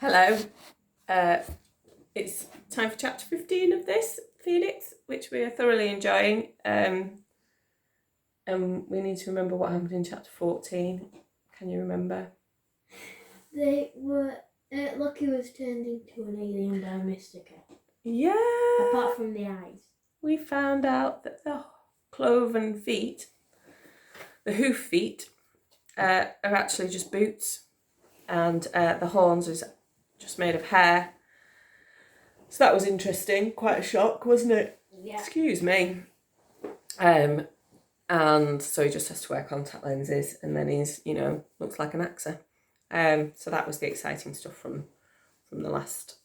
Hello. It's time for chapter 15 of this, Phoenix, which we are thoroughly enjoying. And we need to remember what happened in chapter 14. Can you remember? Lucky was turned into an alien by Mystica. Yeah. Apart from the eyes. We found out that the cloven feet, the hoof feet, are actually just boots. And the horns is just made of hair. So that was interesting. Quite a shock, wasn't it? Yeah. Excuse me. And so he just has to wear contact lenses, and then he's, looks like an actor. So that was the exciting stuff from the last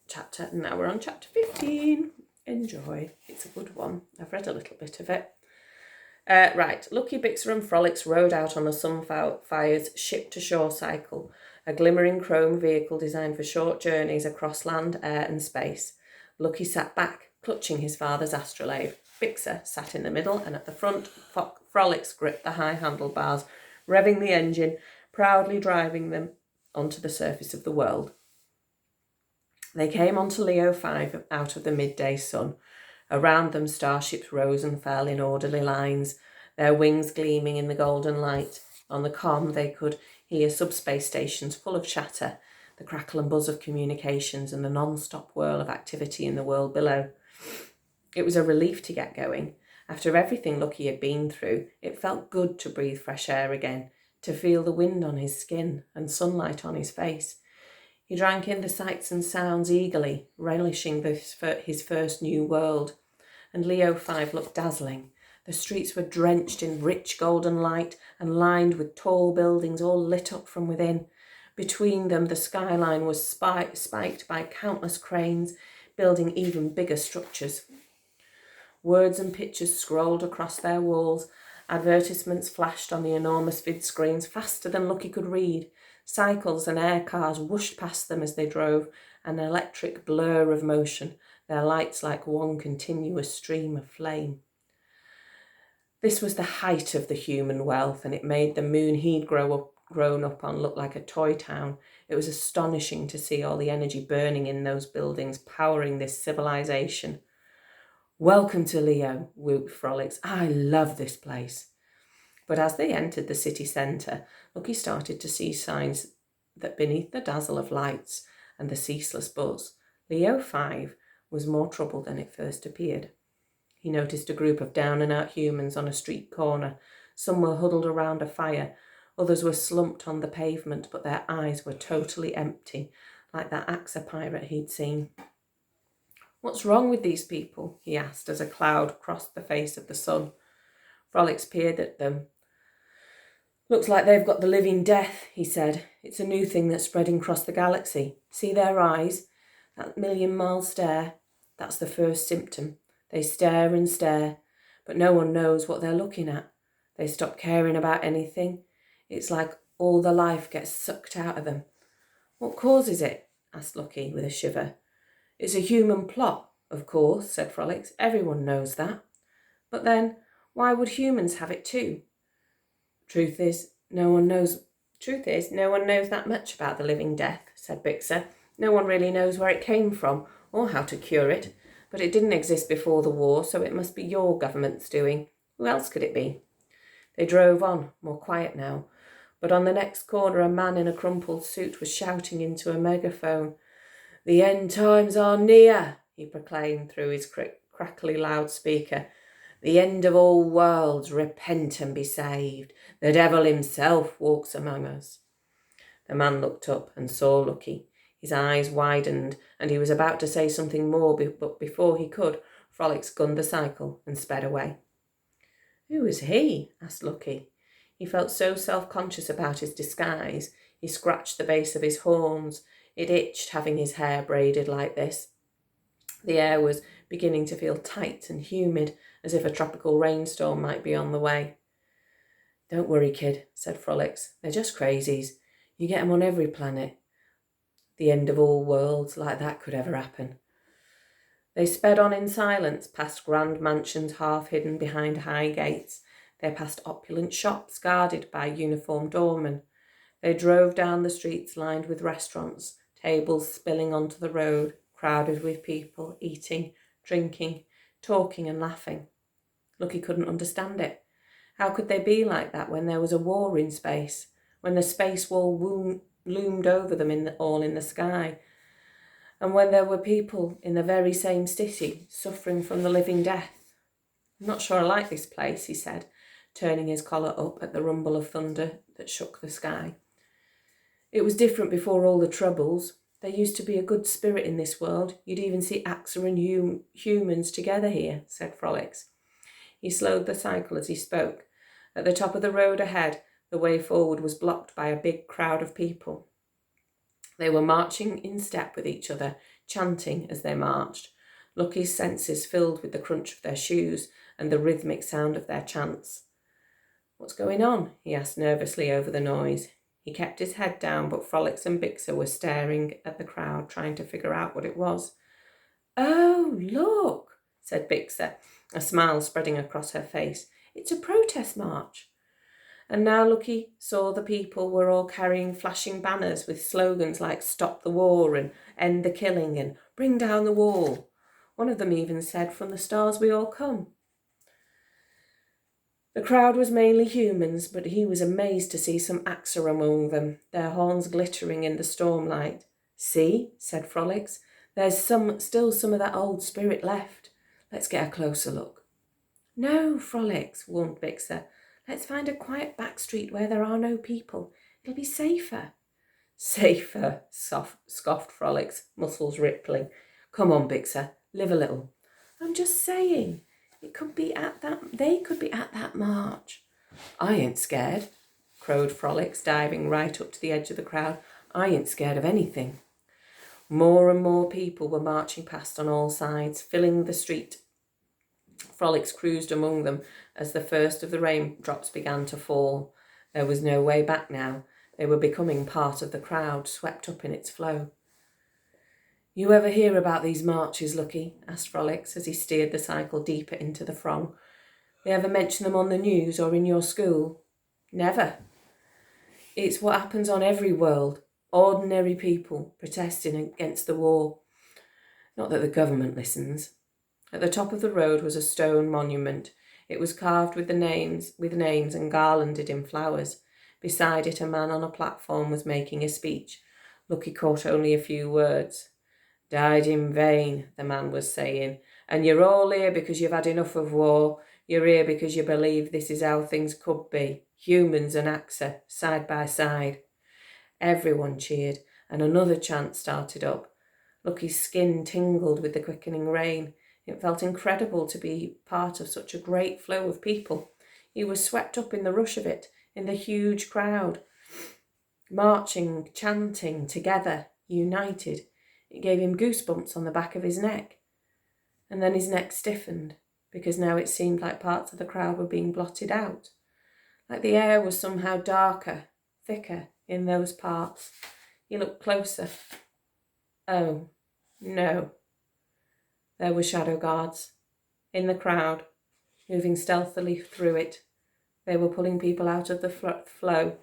chapter. And now we're on chapter 15. Enjoy. It's a good one. I've read a little bit of it. Right. Lucky, Bixer and Frolics rode out on a Sunfire's ship-to-shore cycle, a glimmering chrome vehicle designed for short journeys across land, air and space. Lucky sat back, clutching his father's astrolabe. Bixer sat in the middle, and at the front, Frolics gripped the high handlebars, revving the engine, proudly driving them onto the surface of the world. They came onto Leo 5 out of the midday sun. Around them, starships rose and fell in orderly lines, their wings gleaming in the golden light. On the comm, they could hear subspace stations full of chatter, the crackle and buzz of communications, and the non-stop whirl of activity in the world below. It was a relief to get going. After everything Lucky had been through, it felt good to breathe fresh air again, to feel the wind on his skin and sunlight on his face. He drank in the sights and sounds eagerly, relishing his first new world. And Leo 5 looked dazzling. The streets were drenched in rich golden light and lined with tall buildings all lit up from within. Between them, the skyline was spiked by countless cranes, building even bigger structures. Words and pictures scrolled across their walls. Advertisements flashed on the enormous vid screens faster than Lucky could read. Cycles and air cars whooshed past them as they drove, an electric blur of motion, their lights like one continuous stream of flame. This was the height of the human wealth, and it made the moon he'd grown up on look like a toy town. It was astonishing to see all the energy burning in those buildings, powering this civilization. "Welcome to Leo," whooped Frolics. "I love this place." But as they entered the city centre, Lucky started to see signs that beneath the dazzle of lights and the ceaseless buzz, Leo 5 was more trouble than it first appeared. He noticed a group of down-and-out humans on a street corner. Some were huddled around a fire, others were slumped on the pavement, but their eyes were totally empty, like that AXA pirate he'd seen. "What's wrong with these people?" he asked as a cloud crossed the face of the sun. Frolics peered at them. "Looks like they've got the living death," he said. "It's a new thing that's spreading across the galaxy. See their eyes? That million-mile stare? That's the first symptom. They stare and stare, but no one knows what they're looking at. They stop caring about anything. It's like all the life gets sucked out of them." "What causes it?" asked Lucky with a shiver. "It's a human plot, of course," said Frolics. "Everyone knows that. But then, why would humans have it too? Truth is, no one knows that much about the living death," said Bixer. "No one really knows where it came from or how to cure it. But it didn't exist before the war, so it must be your government's doing. Who else could it be?" They drove on, more quiet now. But on the next corner, a man in a crumpled suit was shouting into a megaphone. "The end times are near," he proclaimed through his crackly loudspeaker. "The end of all worlds. Repent and be saved. The devil himself walks among us." The man looked up and saw Lucky. His eyes widened, and he was about to say something more, but before he could, Frolics gunned the cycle and sped away. "Who is he?" asked Lucky. He felt so self-conscious about his disguise. He scratched the base of his horns. It itched having his hair braided like this. The air was beginning to feel tight and humid, as if a tropical rainstorm might be on the way. "Don't worry, kid," said Frolics. "They're just crazies. You get 'em on every planet. The end of all worlds, like that could ever happen." They sped on in silence, past grand mansions half hidden behind high gates. They passed opulent shops guarded by uniformed doormen. They drove down the streets lined with restaurants, tables spilling onto the road, crowded with people, eating, drinking, talking and laughing. Lucky couldn't understand it. How could they be like that when there was a war in space, when the space wall loomed over them all in the sky, and when there were people in the very same city suffering from the living death? "I'm not sure I like this place," he said, turning his collar up at the rumble of thunder that shook the sky. "It was different before all the troubles. There used to be a good spirit in this world. You'd even see Axa and humans together here," said Frolics. He slowed the cycle as he spoke. At the top of the road ahead, the way forward was blocked by a big crowd of people. They were marching in step with each other, chanting as they marched. Lucky's senses filled with the crunch of their shoes and the rhythmic sound of their chants. "What's going on?" he asked nervously over the noise. He kept his head down, but Frolics and Bixer were staring at the crowd, trying to figure out what it was. "Oh, look," said Bixer, a smile spreading across her face. "It's a protest march." And now Lucky saw the people were all carrying flashing banners with slogans like "Stop the War" and "End the Killing" and "Bring down the Wall." One of them even said, "From the stars we all come." The crowd was mainly humans, but he was amazed to see some Axa among them, their horns glittering in the stormlight. "See," said Frolics, "there's still some of that old spirit left. Let's get a closer look." "No, Frolics," warned Bixer. "Let's find a quiet back street where there are no people. It'll be safer." "Safer," scoffed Frolics, muscles rippling. "Come on, Bixer, live a little." "I'm just saying, they could be at that march." "I ain't scared," crowed Frolics, diving right up to the edge of the crowd. "I ain't scared of anything." More and more people were marching past on all sides, filling the street. Frolics cruised among them as the first of the raindrops began to fall. There was no way back now. They were becoming part of the crowd, swept up in its flow. "You ever hear about these marches, Lucky?" asked Frolics as he steered the cycle deeper into the throng. "They ever mention them on the news or in your school?" "Never. It's what happens on every world. Ordinary people protesting against the war. Not that the government listens." At the top of the road was a stone monument. It was carved with names and garlanded in flowers. Beside it, a man on a platform was making a speech. Lucky caught only a few words. "Died in vain," the man was saying. "And you're all here because you've had enough of war. You're here because you believe this is how things could be. Humans and Axa, side by side." Everyone cheered, and another chant started up. Lucky's skin tingled with the quickening rain. It felt incredible to be part of such a great flow of people. He was swept up in the rush of it, in the huge crowd, marching, chanting, together, united. It gave him goosebumps on the back of his neck. And then his neck stiffened, because now it seemed like parts of the crowd were being blotted out. Like the air was somehow darker, thicker in those parts. He looked closer. Oh, no. There were shadow guards in the crowd, moving stealthily through it. They were pulling people out of the flow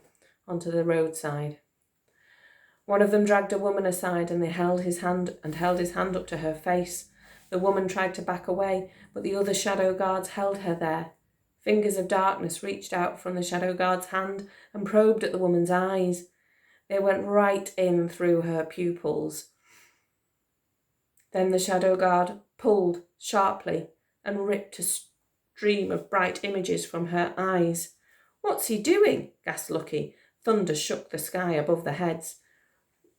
onto the roadside. One of them dragged a woman aside and held his hand up to her face. The woman tried to back away, but the other shadow guards held her there. Fingers of darkness reached out from the shadow guard's hand and probed at the woman's eyes. They went right in through her pupils. Then the shadow guard pulled sharply and ripped a stream of bright images from her eyes. "What's he doing?" gasped Lucky. Thunder shook the sky above their heads.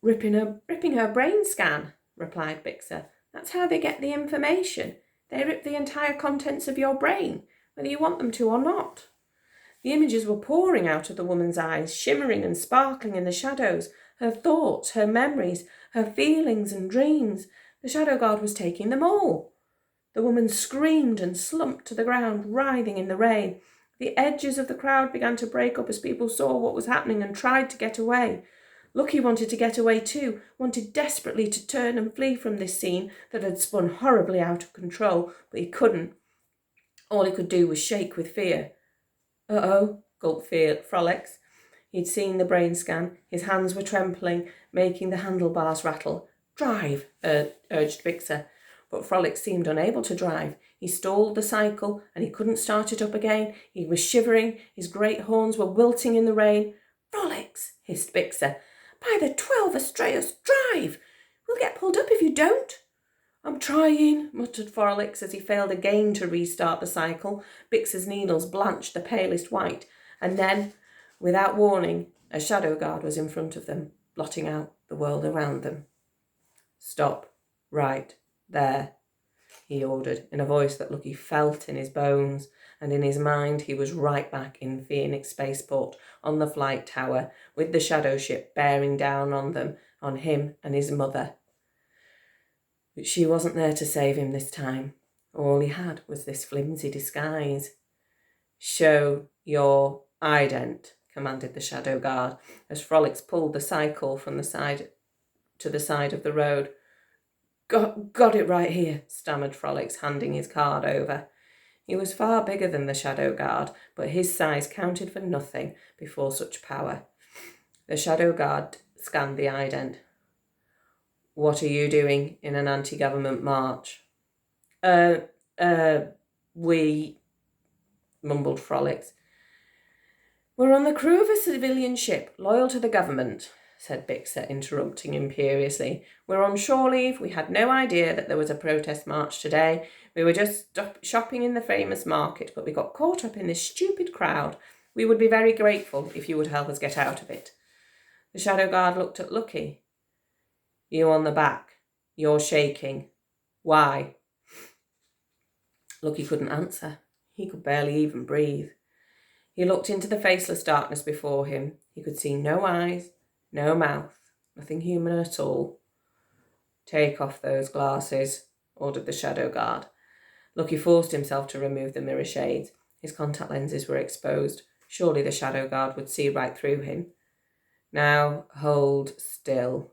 Ripping her brain scan," replied Bixer. "That's how they get the information. They rip the entire contents of your brain, whether you want them to or not." The images were pouring out of the woman's eyes, shimmering and sparkling in the shadows. Her thoughts, her memories, her feelings and dreams. The shadow guard was taking them all. The woman screamed and slumped to the ground, writhing in the rain. The edges of the crowd began to break up as people saw what was happening and tried to get away. Lucky wanted to get away too, wanted desperately to turn and flee from this scene that had spun horribly out of control, but he couldn't. All he could do was shake with fear. "Uh-oh," gulped Frolics. He'd seen the brain scan. His hands were trembling, making the handlebars rattle. "Drive," urged Bixer. But Frolics seemed unable to drive. He stalled the cycle and he couldn't start it up again. He was shivering. His great horns were wilting in the rain. "Frolics," hissed Bixer. "By the 12 Astraeus, drive! We'll get pulled up if you don't." "I'm trying," muttered Frolics as he failed again to restart the cycle. Bixer's needles blanched the palest white, and then, without warning, a shadow guard was in front of them, blotting out the world around them. "Stop, right there," he ordered, in a voice that Lucky felt in his bones, and in his mind he was right back in Phoenix Spaceport, on the flight tower, with the shadow ship bearing down on them, on him and his mother. But she wasn't there to save him this time. All he had was this flimsy disguise. "Show your ident," commanded the shadow guard, as Frolics pulled the cycle from the side to the side of the road. Got it right here," stammered Frolics, handing his card over. He was far bigger than the shadow guard, but his size counted for nothing before such power. The shadow guard scanned the ident. "What are you doing in an anti-government march?" We," mumbled Frolics. "We're on the crew of a civilian ship, loyal to the government," said Bixer, interrupting imperiously. "We're on shore leave. We had no idea that there was a protest march today. We were just shopping in the famous market, but we got caught up in this stupid crowd. We would be very grateful if you would help us get out of it." The shadow guard looked at Lucky. "You on the back. You're shaking. Why?" Lucky couldn't answer. He could barely even breathe. He looked into the faceless darkness before him. He could see no eyes, no mouth, nothing human at all. "Take off those glasses," ordered the shadow guard. Lucky forced himself to remove the mirror shades. His contact lenses were exposed. Surely the shadow guard would see right through him. "Now hold still,"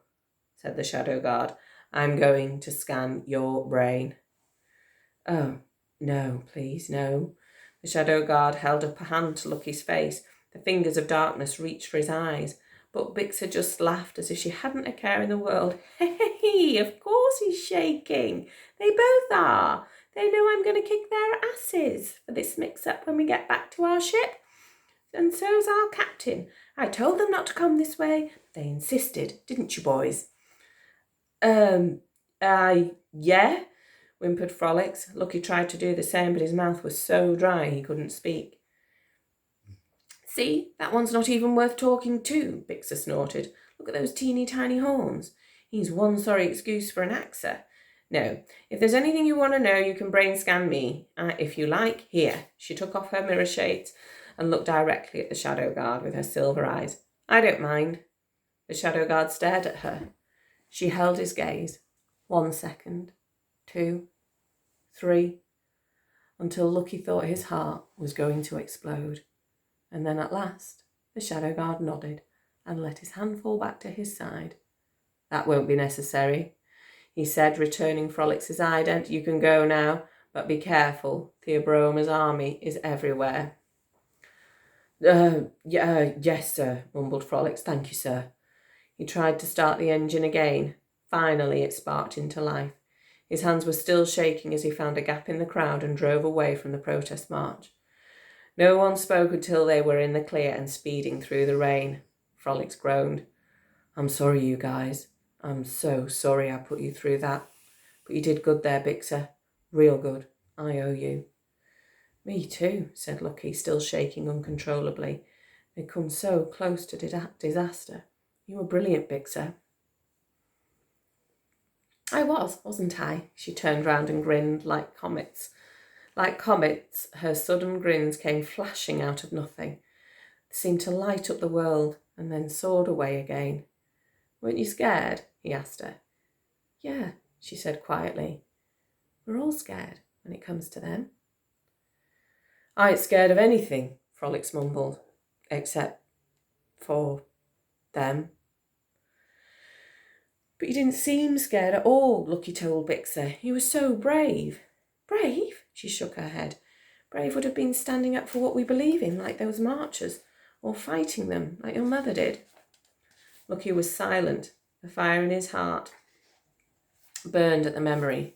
said the shadow guard. "I'm going to scan your brain." "Oh, no, please, no." The shadow guard held up a hand to Lucky's face. The fingers of darkness reached for his eyes. But Bixer just laughed as if she hadn't a care in the world. "Hey, of course he's shaking. They both are. They know I'm going to kick their asses for this mix-up when we get back to our ship. And so's our captain. I told them not to come this way. They insisted, didn't you, boys?" Yeah," whimpered Frolics. Lucky tried to do the same, but his mouth was so dry he couldn't speak. "See, that one's not even worth talking to," Bixer snorted. "Look at those teeny tiny horns. He's one sorry excuse for an AXA. No, if there's anything you want to know, you can brain scan me. If you like, here." She took off her mirror shades and looked directly at the shadow guard with her silver eyes. "I don't mind." The shadow guard stared at her. She held his gaze. 1 second, 2, 3, until Lucky thought his heart was going to explode. And then at last, the shadow guard nodded and let his hand fall back to his side. "That won't be necessary," he said, returning Frolics's ident. "You can go now, but be careful. Theobroma's army is everywhere." Yes, sir," mumbled Frolics. "Thank you, sir." He tried to start the engine again. Finally, it sparked into life. His hands were still shaking as he found a gap in the crowd and drove away from the protest march. No one spoke until they were in the clear and speeding through the rain. Frolics groaned. "I'm sorry, you guys. I'm so sorry I put you through that. But you did good there, Bixer. Real good. I owe you." "Me too," said Lucky, still shaking uncontrollably. They'd come so close to disaster. "You were brilliant, Bixer." "I wasn't I?" She turned round and grinned like comets. Like comets, her sudden grins came flashing out of nothing. They seemed to light up the world and then soared away again. "Weren't you scared?" he asked her. "Yeah," she said quietly. "We're all scared when it comes to them." "I ain't scared of anything," Frolics mumbled, "except for them." "But you didn't seem scared at all," Lucky told Bixer. "You were so brave." "Brave?" She shook her head. "Brave would have been standing up for what we believe in, like those marchers. or fighting them like your mother did? Lucky was silent. The fire in his heart burned at the memory.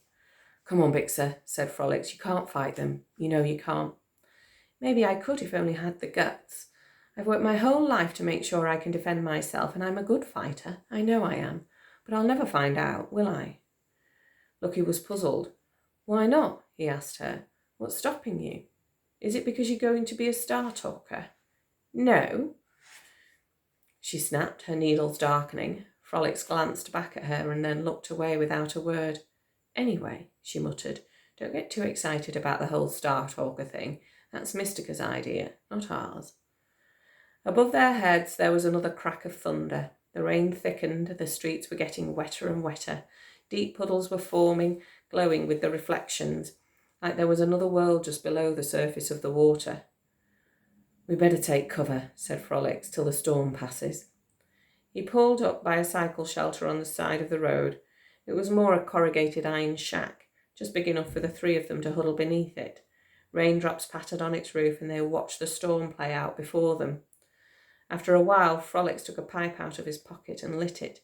Come on, Bixer, said Frolics. You can't fight them. You know you can't. Maybe I could if only I had the guts. I've worked my whole life to make sure I can defend myself, and I'm a good fighter. I know I am. But I'll never find out, will I? Lucky was puzzled. Why not? He asked her. What's stopping you? Is it because you're going to be a Star Talker? No, she snapped, her needles darkening. Frolics glanced back at her and then looked away without a word. Anyway, she muttered, don't get too excited about the whole Star Talker thing. That's Mystica's idea, not ours. Above their heads there was another crack of thunder. The rain thickened, the streets were getting wetter and wetter. Deep puddles were forming, glowing with the reflections, like there was another world just below the surface of the water. We better take cover, said Frolics, till the storm passes. He pulled up by a cycle shelter on the side of the road. It was more a corrugated iron shack, just big enough for the three of them to huddle beneath it. Raindrops pattered on its roof and they watched the storm play out before them. After a while, Frolics took a pipe out of his pocket and lit it.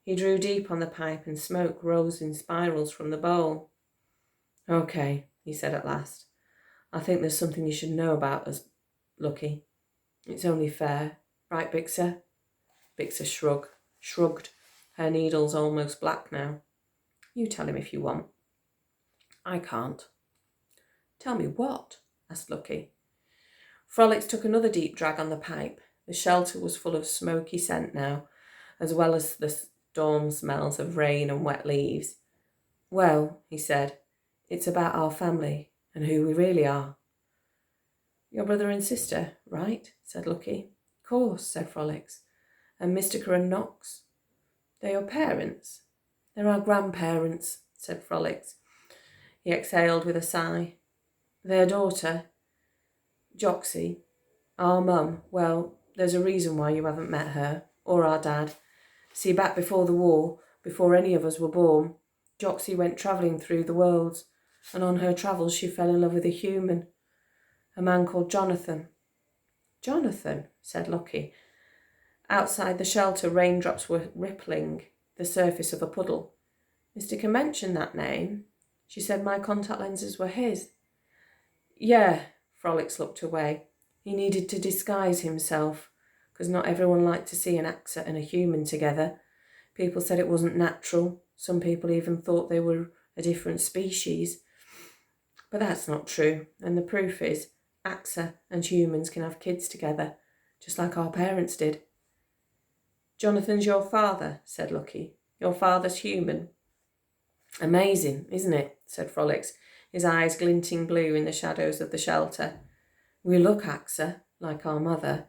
He drew deep on the pipe and smoke rose in spirals from the bowl. Okay, he said at last. I think there's something you should know about us, Lucky. It's only fair. Right, Bixer? Bixer shrugged, her needles almost black now. You tell him if you want. I can't. Tell me what? Asked Lucky. Frolics took another deep drag on the pipe. The shelter was full of smoky scent now, as well as the storm smells of rain and wet leaves. Well, he said, it's about our family and who we really are. Your brother and sister, right? Said Lucky. Course, said Frolics. And Mystica and Nox? They're your parents? They're our grandparents, said Frolics. He exhaled with a sigh. Their daughter, Joxy, our mum, well, there's a reason why you haven't met her, or our dad. See, back before the war, before any of us were born, Joxy went travelling through the worlds, and on her travels she fell in love with a human, a man called Jonathan. Jonathan, said Lucky. Outside the shelter, raindrops were rippling the surface of a puddle. Mystica mentioned that name. She said my contact lenses were his. Yeah, Frolics looked away. He needed to disguise himself, because not everyone liked to see an Axa and a human together. People said it wasn't natural. Some people even thought they were a different species. But that's not true, and the proof is Axa and humans can have kids together, just like our parents did. Jonathan's your father, said Lucky. Your father's human. Amazing, isn't it? Said Frolics, his eyes glinting blue in the shadows of the shelter. We look Axa, like our mother,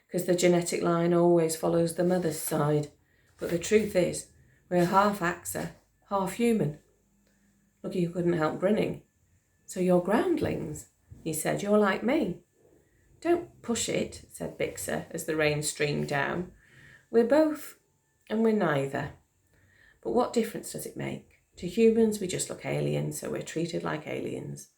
because the genetic line always follows the mother's side. But the truth is, we're half Axa, half human. Lucky couldn't help grinning. So you're groundlings, he said. You're like me. Don't push it, said Bixer as the rain streamed down. We're both, and we're neither. But what difference does it make? To humans, we just look alien, so we're treated like aliens.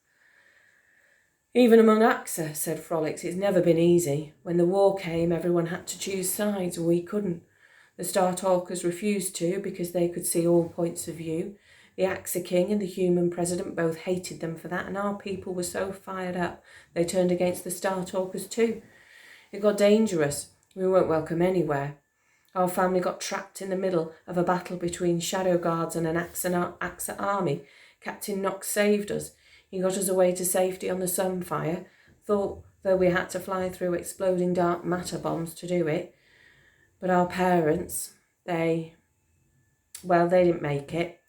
Even among Axa, said Frolics, it's never been easy. When the war came, everyone had to choose sides, and we couldn't. The Star Talkers refused to because they could see all points of view. The Axa King and the human president both hated them for that, and our people were so fired up they turned against the Star Talkers too. It got dangerous. We weren't welcome anywhere. Our family got trapped in the middle of a battle between Shadow Guards and an Axa army. Captain Nox saved us. He got us away to safety on the Sunfire, though we had to fly through exploding dark matter bombs to do it. But our parents, they didn't make it.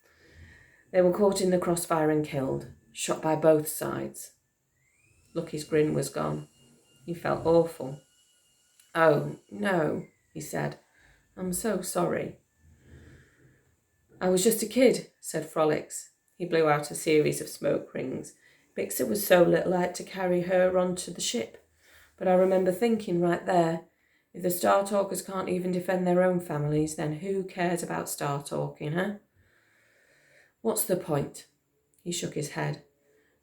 They were caught in the crossfire and killed, shot by both sides. Lucky's grin was gone. He felt awful. Oh, no, he said. I'm so sorry. I was just a kid, said Frolics. He blew out a series of smoke rings. Bixer was so little I had to carry her onto the ship. But I remember thinking right there, if the Star Talkers can't even defend their own families, then who cares about Star Talking, huh? What's the point? He shook his head.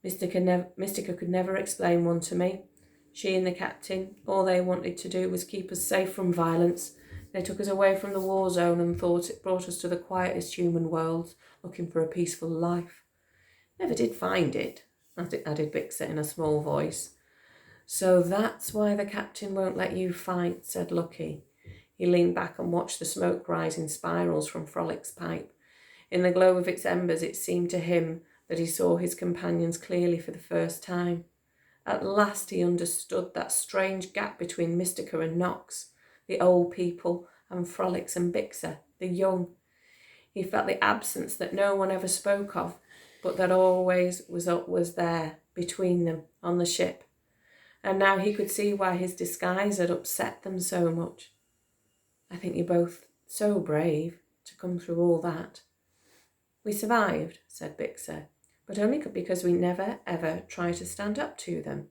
Mystica could never explain one to me. She and the captain, all they wanted to do was keep us safe from violence. They took us away from the war zone and thought it brought us to the quietest human world, looking for a peaceful life. Never did find it, added Bixer in a small voice. So that's why the captain won't let you fight, said Lucky. He leaned back and watched the smoke rise in spirals from Frolic's pipe. In the glow of its embers, it seemed to him that he saw his companions clearly for the first time. At last he understood that strange gap between Mystica and Nox, the old people, and Frolics and Bixer, the young. He felt the absence that no one ever spoke of, but that always was there between them on the ship. And now he could see why his disguise had upset them so much. I think you're both so brave to come through all that. We survived, said Bixer, but only because we never, ever try to stand up to them.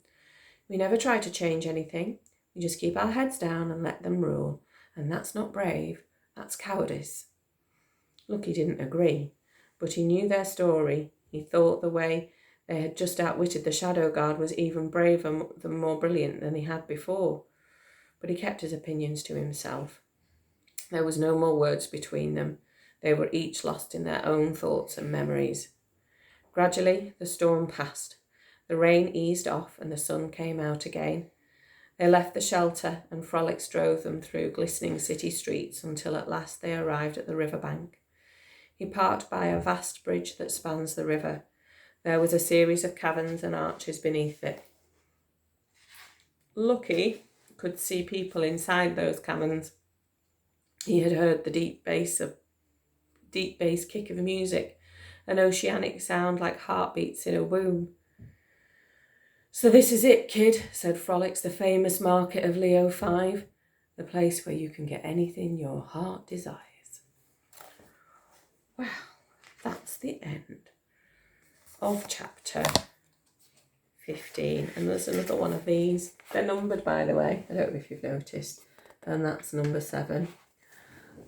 We never try to change anything. We just keep our heads down and let them rule. And that's not brave, that's cowardice. Lucky didn't agree, but he knew their story. He thought the way they had just outwitted the Shadow Guard was even braver and more brilliant than he had before. But he kept his opinions to himself. There was no more words between them. They were each lost in their own thoughts and memories. Gradually, the storm passed. The rain eased off and the sun came out again. They left the shelter and Frolics drove them through glistening city streets until at last they arrived at the riverbank. He parked by a vast bridge that spans the river. There was a series of caverns and arches beneath it. Lucky could see people inside those caverns. He had heard the deep bass kick of music, an oceanic sound like heartbeats in a womb. So this is it, kid, said Frolics, the famous market of Leo 5, the place where you can get anything your heart desires. Well, that's the end of chapter 15. And there's another one of these. They're numbered, by the way. I don't know if you've noticed. And that's number 7.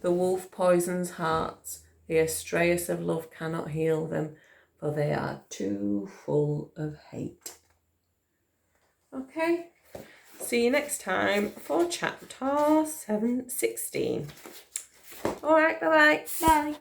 The wolf poisons hearts. The Astraeus of love cannot heal them, for they are too full of hate. Okay. See you next time for chapter 16. All right, bye-bye. Bye.